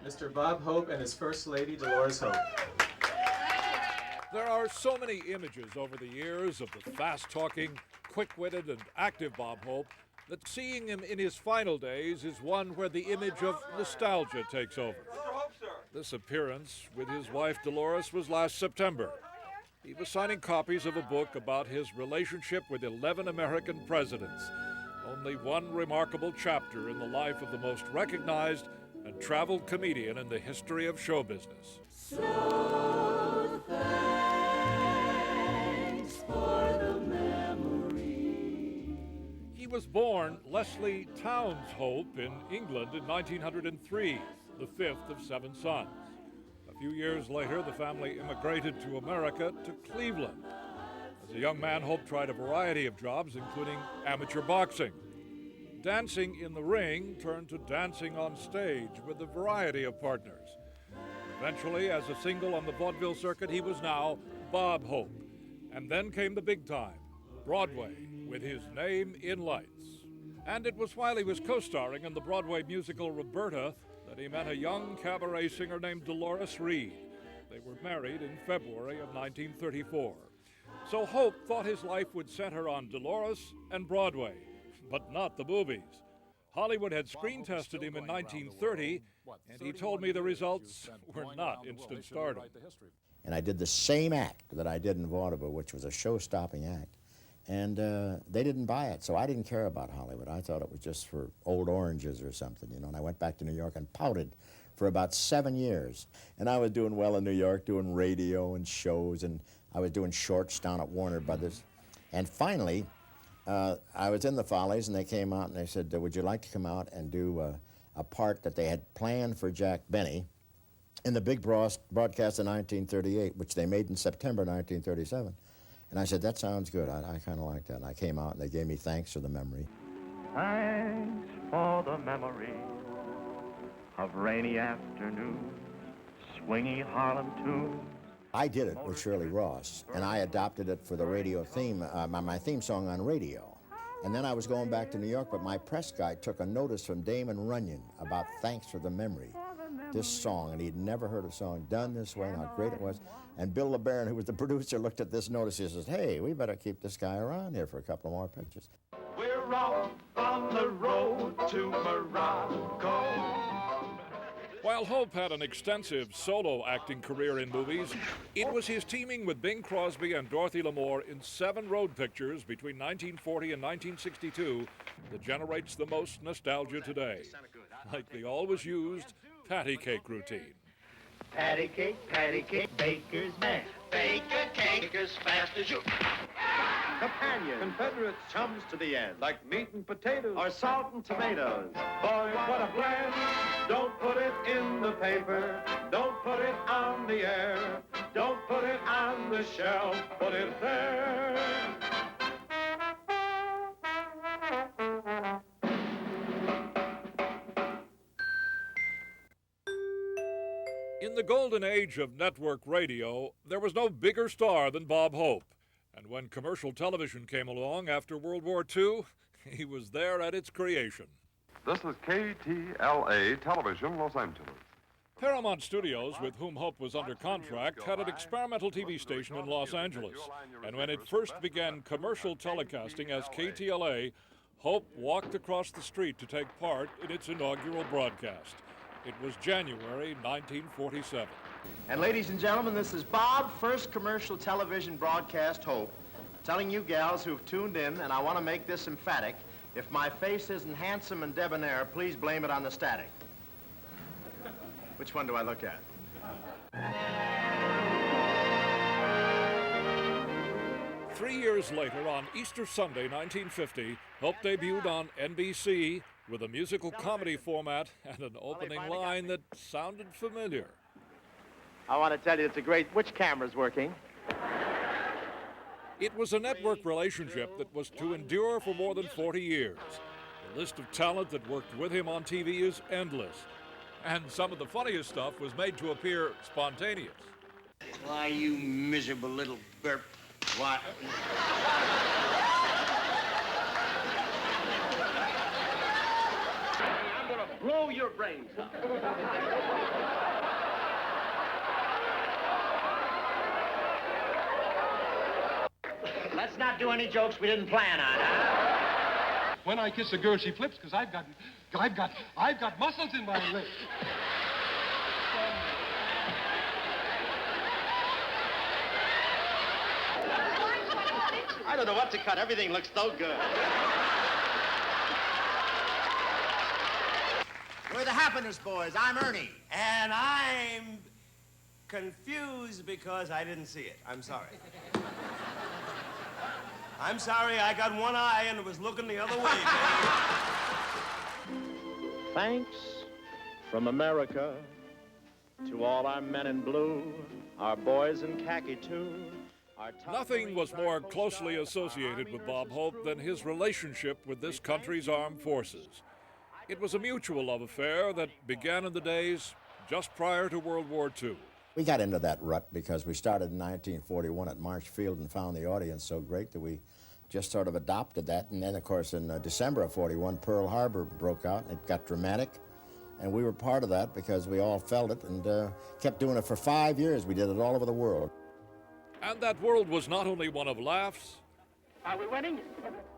Mr. Bob Hope and his First Lady, Dolores Hope. There are so many images over the years of the fast-talking, quick-witted, and active Bob Hope that seeing him in his final days is one where the image of nostalgia takes over. This appearance with his wife Dolores was last September. He was signing copies of a book about his relationship with 11 American presidents. Only one remarkable chapter in the life of the most recognized and traveled comedian in the history of show business. So thanks for the memory. He was born Leslie Towns Hope in England in 1903, the fifth of 7 sons. A few years later, the family immigrated to America, to Cleveland. As a young man, Hope tried a variety of jobs, including amateur boxing. Dancing in the ring turned to dancing on stage with a variety of partners. Eventually, as a single on the vaudeville circuit, he was now Bob Hope. And then came the big time, Broadway, with his name in lights. And it was while he was co-starring in the Broadway musical Roberta that he met a young cabaret singer named Dolores Reed. They were married in February of 1934. So Hope thought his life would center on Dolores and Broadway, but not the movies. Hollywood had screen tested him in 1930, and he told me the results were not instant stardom. And I did the same act that I did in vaudeville, which was a show-stopping act. And they didn't buy it, so I didn't care about Hollywood. I thought it was just for old oranges or something, you know. And I went back to New York and pouted for about 7 years. And I was doing well in New York, doing radio and shows, and I was doing shorts down at Warner Brothers. And finally, I was in the Follies, and they came out and they said, would you like to come out and do a part that they had planned for Jack Benny in the big broadcast of 1938, which they made in September 1937. And I said, that sounds good. I kind of like that. And I came out, and they gave me Thanks for the Memory. Thanks for the memory of rainy afternoons, swingy Harlem tunes. I did it with Shirley Ross, and I adopted it for the radio theme, my theme song on radio. And then I was going back to New York, but my press guy took a notice from Damon Runyon about Thanks for the Memory, this song, and he'd never heard a song done this way and how great it was. And Bill LeBaron, who was the producer, looked at this notice. He says, hey, we better keep this guy around here for a couple more pictures. We're off on the road to Morocco. While Hope had an extensive solo acting career in movies, it was his teaming with Bing Crosby and Dorothy Lamour in 7 road pictures between 1940 and 1962 that generates the most nostalgia today, like the always used patty cake routine. Patty cake, baker's man. Bake a cake as fast as you... Companion, Confederate chums to the end. Like meat and potatoes. Or salt and tomatoes. Boy, what a plan. Don't put it in the paper. Don't put it on the air. Don't put it on the shelf. Put it there. In the golden age of network radio, there was no bigger star than Bob Hope. And when commercial television came along after World War II, he was there at its creation. This is KTLA Television, Los Angeles. Paramount Studios, with whom Hope was under contract, had an experimental TV station in Los Angeles. And when it first began commercial telecasting as KTLA, Hope walked across the street to take part in its inaugural broadcast. It was January 1947. And ladies and gentlemen, this is Bob, first commercial television broadcast Hope, telling you gals who've tuned in, and I want to make this emphatic, if my face isn't handsome and debonair, please blame it on the static. Which one do I look at? 3 years later, on Easter Sunday, 1950, Hope debuted on NBC with a musical comedy format and an opening line that sounded familiar. I want to tell you it's a great... Which camera's working? It was a network relationship that was to endure for more than 40 years. The list of talent that worked with him on TV is endless. And some of the funniest stuff was made to appear spontaneous. Why, you miserable little burp. What? I'm going to blow your brains out. Let's not do any jokes we didn't plan on, huh? When I kiss a girl, she flips because I've got muscles in my lips. I don't know what to cut. Everything looks so good. We're the Happiness Boys. I'm Ernie. And I'm confused because I didn't see it. I'm sorry. I'm sorry, I got one eye and it was looking the other way. Thanks from America to all our men in blue, our boys in khaki too. Nothing was more closely associated with Bob Hope than his relationship with this country's armed forces. It was a mutual love affair that began in the days just prior to World War II. We got into that rut because we started in 1941 at March Field and found the audience so great that we just sort of adopted that. And then, of course, in December of 41, Pearl Harbor broke out and it got dramatic. And we were part of that because we all felt it and kept doing it for 5 years. We did it all over the world. And that world was not only one of laughs, Are we winning?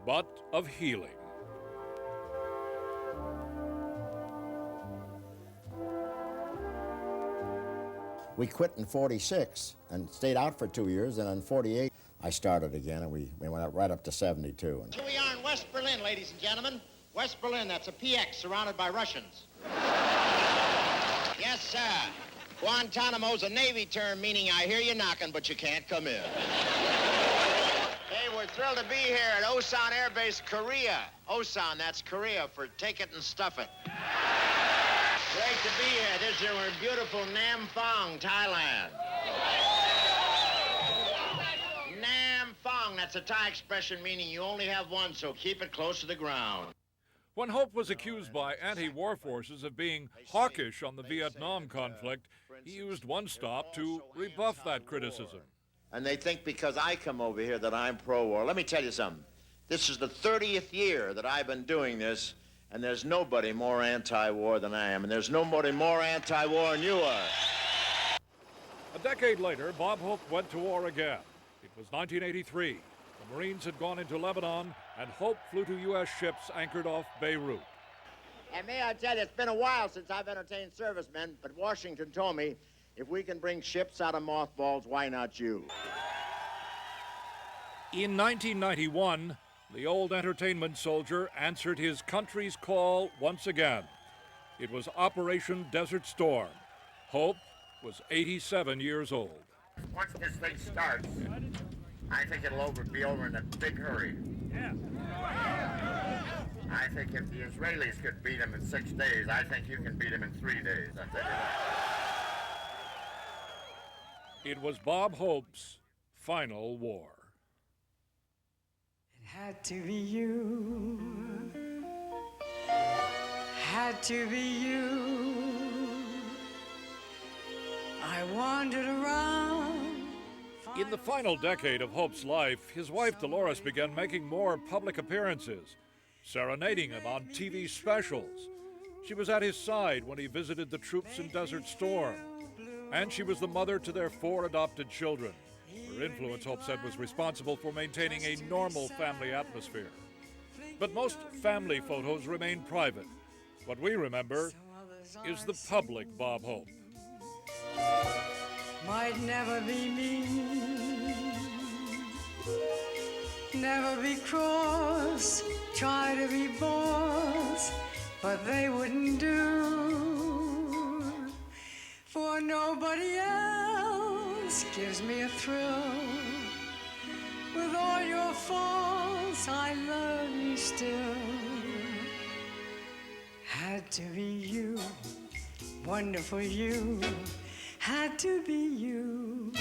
but of healing. We quit in 46 and stayed out for 2 years, and in 48, I started again, and we went out right up to 72. Here we are in West Berlin, ladies and gentlemen. West Berlin, that's a PX surrounded by Russians. Yes, sir. Guantanamo's a Navy term meaning I hear you knocking, but you can't come in. Hey, we're thrilled to be here at Osan Air Base, Korea. Osan, that's Korea for take it and stuff it. Great to be here. This is our beautiful Nam Phang, Thailand. Nam Phang, that's a Thai expression meaning you only have one, so keep it close to the ground. When Hope was accused by anti-war forces of being hawkish on the Vietnam conflict, he used one stop to rebuff that criticism. And they think because I come over here that I'm pro-war. Let me tell you something. This is the 30th year that I've been doing this, and there's nobody more anti-war than I am, and there's nobody more anti-war than you are. A decade later, Bob Hope went to war again. It was 1983. The Marines had gone into Lebanon, and Hope flew to U.S. ships anchored off Beirut. And may I tell you, it's been a while since I've entertained servicemen, but Washington told me, if we can bring ships out of mothballs, why not you? In 1991, the old entertainment soldier answered his country's call once again. It was Operation Desert Storm. Hope was 87 years old. Once this thing starts, I think it'll be over in a big hurry. Yeah. I think if the Israelis could beat them in 6 days, I think you can beat them in 3 days. I'll tell you that. It was Bob Hope's final war. It had to be you. Had to be you. I wandered around. In the final decade of Hope's life, his wife Dolores began making more public appearances, serenading him on TV specials. She was at his side when he visited the troops in Desert Storm, and she was the mother to their 4 adopted children. Her influence, Hope said, was responsible for maintaining a normal family atmosphere. But most family photos remain private. What we remember is the public Bob Hope. Might never be me, never be cross, try to be boss, but they wouldn't do. For nobody else gives me a thrill. With all your faults, I love you still. Had to be you, wonderful you. Had to be you.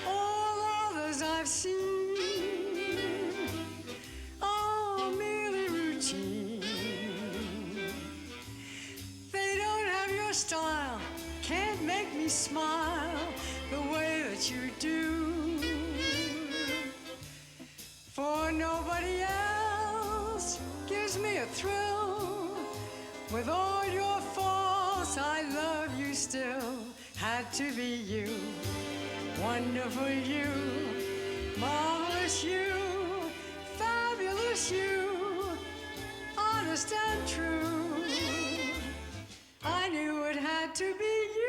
All others I've seen are merely routine. They don't have your style, can't make me smile the way that you do. For nobody else gives me a thrill. With all your faults, I love you still. Had to be you, wonderful you, marvelous you, fabulous you, honest and true. I knew it had to be you.